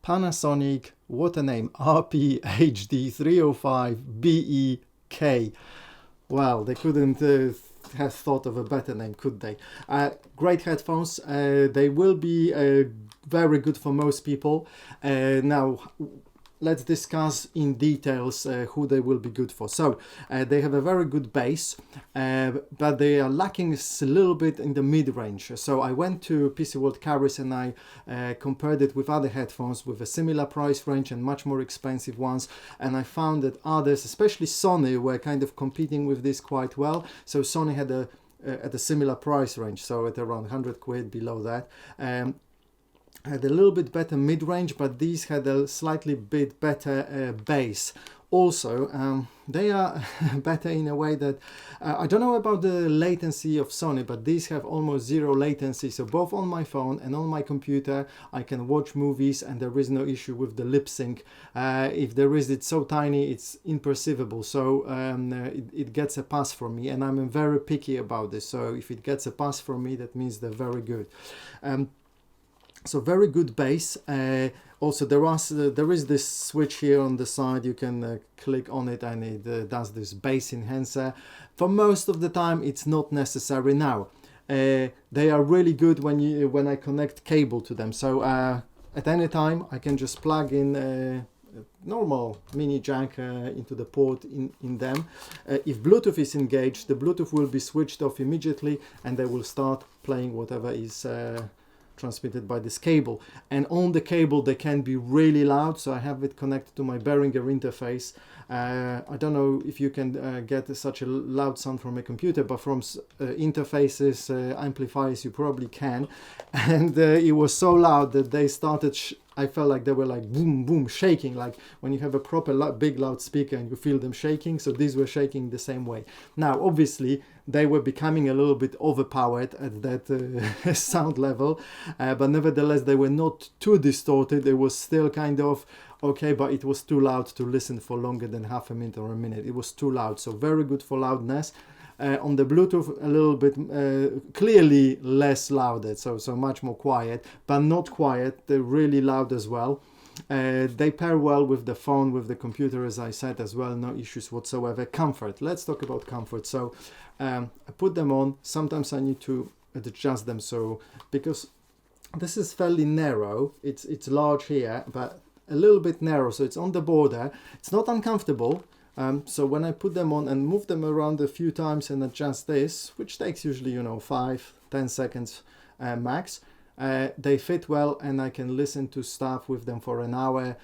Panasonic, what a name, RP-HD305BE-K. Well, they couldn't have thought of a better name, could they? Great headphones. They will be very good for most people. Now, let's discuss in details who they will be good for. So they have a very good bass, but they are lacking a little bit in the mid-range. So I went to PC World Carriers and I compared it with other headphones with a similar price range and much more expensive ones, and I found that others, especially Sony, were kind of competing with this quite well. So Sony had at a similar price range, so at around 100 quid below that. Had a little bit better mid-range, but these had a slightly bit better bass. Also, they are better in a way that I don't know about the latency of Sony, but these have almost zero latency. So both on my phone and on my computer, I can watch movies and there is no issue with the lip sync. If there is, it's so tiny, it's imperceivable. So it gets a pass from me, and I'm very picky about this. So if it gets a pass from me, that means they're very good. So very good bass. Also there is this switch here on the side. You can click on it and it does this bass enhancer. For most of the time it's not necessary. Now they are really good when I connect cable to them. So at any time I can just plug in a normal mini jack into the port in them. If Bluetooth is engaged, the Bluetooth will be switched off immediately and they will start playing whatever is transmitted by this cable. And on the cable they can be really loud, so I have it connected to my Behringer interface. I don't know if you can get such a loud sound from a computer, but from interfaces, amplifiers, you probably can. And it was so loud that they started I felt like they were like boom boom shaking, like when you have a proper big loudspeaker and you feel them shaking. So these were shaking the same way. Now obviously they were becoming a little bit overpowered at that sound level, but nevertheless they were not too distorted. It was still kind of okay, but it was too loud to listen for longer than half a minute or a minute. It was too loud, so very good for loudness. On the Bluetooth a little bit clearly less louder, so much more quiet, but not quiet. They're really loud as well. They pair well with the phone, with the computer, as I said as well. No issues whatsoever. Comfort. Let's talk about comfort. So I put them on. Sometimes I need to adjust them, so because this is fairly narrow. It's large here, but a little bit narrow, so it's on the border. It's not uncomfortable. So when I put them on and move them around a few times and adjust this, which takes usually 5-10 seconds max, they fit well and I can listen to stuff with them for an hour.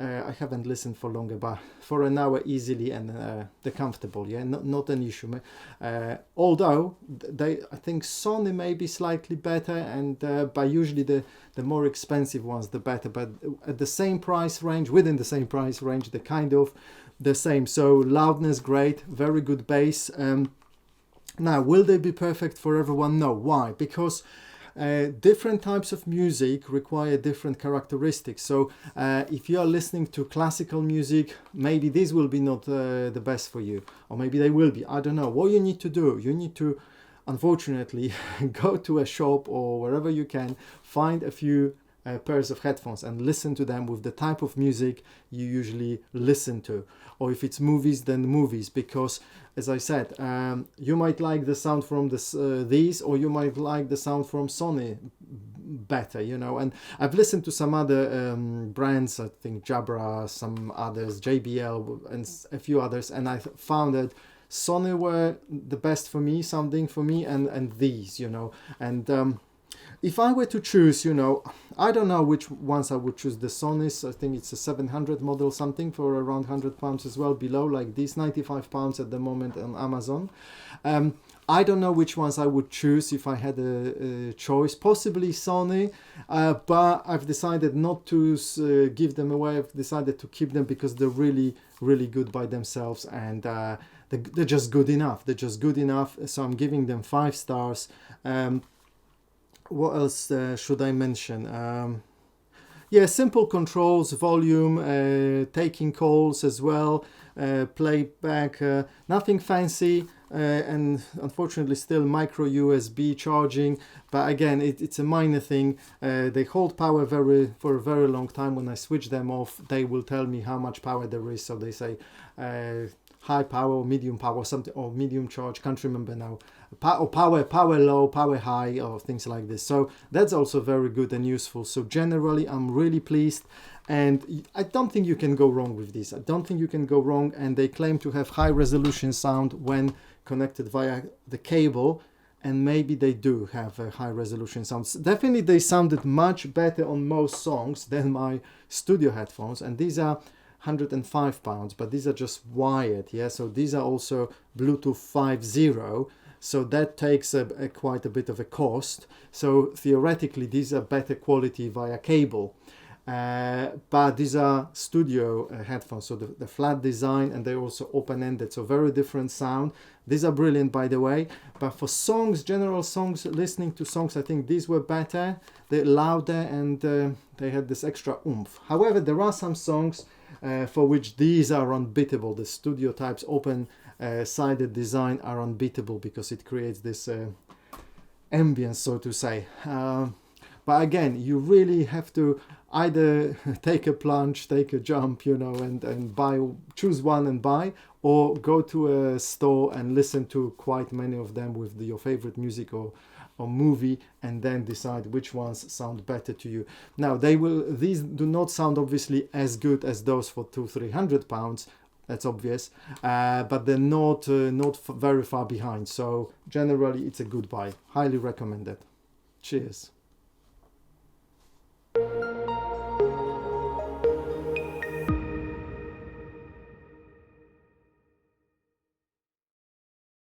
I haven't listened for longer, but for an hour easily, and they're comfortable. Yeah, not an issue. Although I think Sony may be slightly better, and but usually the more expensive ones the better. But at the same price range, within the same price range, they're kind of the same. So loudness great, very good bass. Now, will they be perfect for everyone? No. Why? Because different types of music require different characteristics. So if you are listening to classical music, maybe this will be not the best for you, or maybe they will be. I don't know. What you need to do, you need to, unfortunately, go to a shop or wherever you can, find a few pairs of headphones and listen to them with the type of music you usually listen to. Or if it's movies, then movies, because as I said, you might like the sound from these, or you might like the sound from Sony better, and I've listened to some other brands, I think Jabra, some others, JBL and a few others, and I found that Sony were the best for me, sounding for me, and these, and if I were to choose, I don't know which ones I would choose. The Sonys, I think it's a 700 model something for around £100 as well, below, like these, £95 at the moment on Amazon. I don't know which ones I would choose if I had a choice. Possibly Sony, but I've decided not to give them away. I've decided to keep them because they're really, really good by themselves, and they're just good enough. They're just good enough, so I'm giving them 5 stars. What else should I mention? Yeah, simple controls, volume, taking calls as well, playback, nothing fancy. and unfortunately still micro USB charging, but again it's a minor thing. They hold power for a very long time. When I switch them off, they will tell me how much power there is, so they say high power or medium power, something, or medium charge, can't remember now, or power low, power high, or things like this. So that's also very good and useful. So generally I'm really pleased, and I don't think you can go wrong with this. I don't think you can go wrong, and they claim to have high resolution sound when connected via the cable, and maybe they do have a high resolution sound. Definitely they sounded much better on most songs than my studio headphones, and these are £105, but these are just wired, yeah, so these are also Bluetooth 5.0, so that takes quite a bit of a cost. So theoretically these are better quality via cable, but these are studio headphones, so the flat design, and they're also open-ended, so very different sound. These are brilliant, by the way, but for songs, general songs, listening to songs, I think these were better. They're louder, and they had this extra oomph. However, there are some songs for which these are unbeatable. The studio types open sided design are unbeatable because it creates this ambience, so to say. But again, you really have to either take a plunge, take a jump, you know, and choose one and buy, or go to a store and listen to quite many of them with your favorite music or movie, and then decide which ones sound better to you. Now these do not sound obviously as good as those for £200-300, that's obvious, but they're not very far behind. So generally it's a good buy, highly recommended. Cheers.